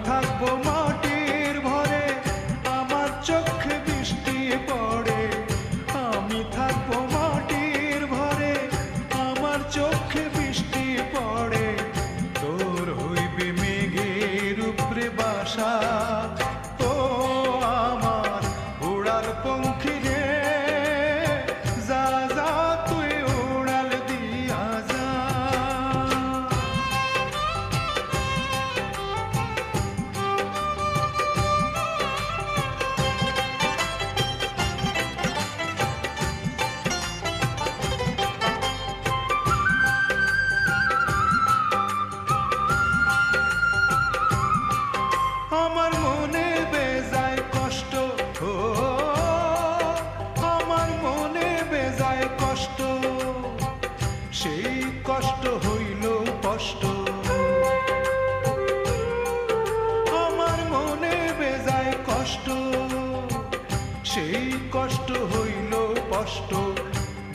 থাকবো মাটির ঘরে, আমার চোখে বৃষ্টি পড়ে। আমি থাকবো মাটির ঘরে, আমার চোখে বৃষ্টি পড়ে। তোর হইবে মেঘের উপরে বাসা, ও আমার উড়াল পঙ্খী রে, যা যা তুই উড়াল দিয়া যা। আমার মনে বেজায় কষ্ট, ও আমার মনে বেজায় কষ্ট, সেই কষ্ট হইল কষ্ট। আমার মনে বেজায় কষ্ট, সেই কষ্ট হইল কষ্ট।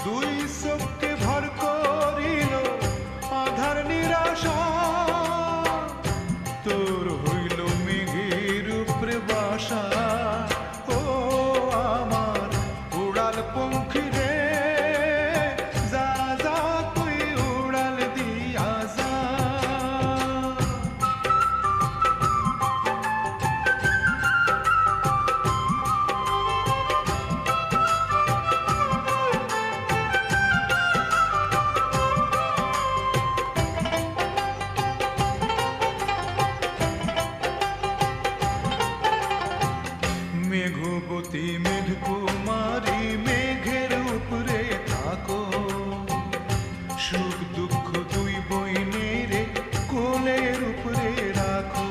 দুই চোখকে ভর করিল আধার নিরাশা, তোর হইল মেঘের উপরে বাসা, ও আমার উড়াল পঙ্খী রে, যা যা তুই উড়াল দিয়া যা। মেঘবতী মেঘকুমারী মেঘের উপরে থাকো, সুখ দুঃখ দুই বইনের কোলের উপরে রাখো।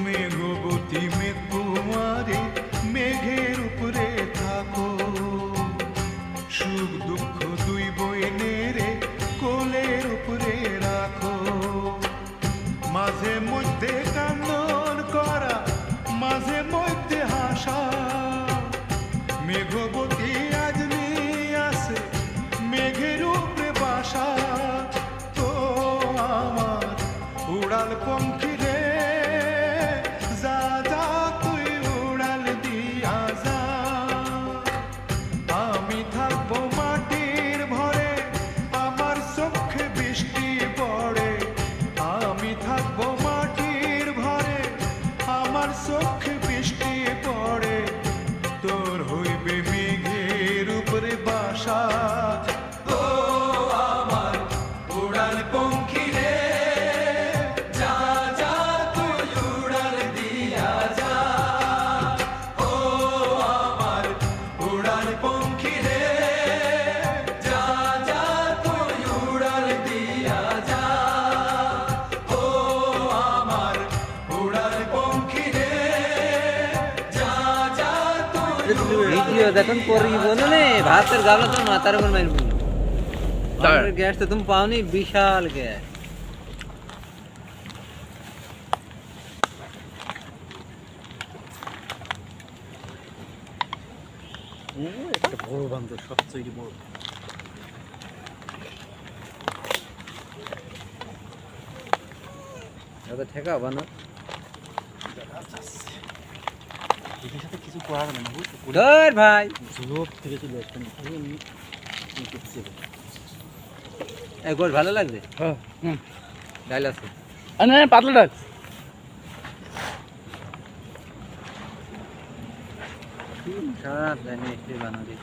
মেঘবতী মেঘকুমারী মেঘের উপরে থাকো, সুখ দুঃখ দুই বইনের কোলের উপরে রাখো। মাঝে মধ্যে কান্দন করা, মাঝে মধ্যে হাসা, মেঘবতী আজমি আছে মেঘের উপরে বাসা, তো আমার উড়াল পঙ্খী রে, যা যা তুই উড়াল দিয়া যা। আমি থাকবো মাটির ঘরে, আমার চোখে বৃষ্টি পড়ে। আমি থাকবো মাটির ঘরে, আমার চোখে বৃষ্টি পড়ে। তোর হইবে মেঘের উপরে বাসা, ও আমার উড়াল পঙ্খী রে, যা যা তুই উড়াল দিয়া যা। ও আমার উড়াল পঙ্খী রে, যা যা তুই উড়াল দিয়া যা। ও আমার উড়াল পঙ্খী রে, যা যা তুই ভিডিও দেখুন করিব না ভাতের গাবলা তো মাথার উপর মারব। আর গ্যাস তো তুমি পাওনি, বিশাল গ্যাস। ও একটা বড় বান্দর, সবচেয়ে বড়। এটা ঠেকা বানো, এটার সাথে কিছু করার না, ধর ভাই। জোর থেকে চলে আসবেন। এই গোল ভালো লাগছে, হ্যাঁ ডাল আছে। না পাতলা ডাক। সারা জানি একটু বানাবি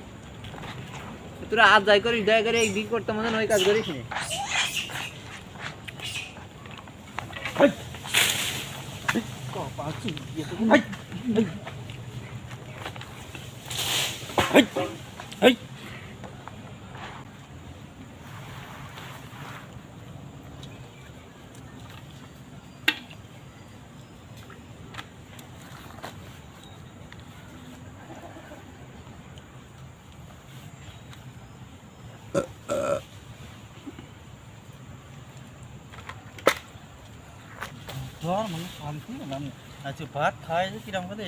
তোরা। আজ যাই করিস, দয়া করে এই দিক করতে মনে হয় কাজ করিস নি। ধর মানে শান্তি না। আচ্ছা ভাত খাওয়া কিরম করে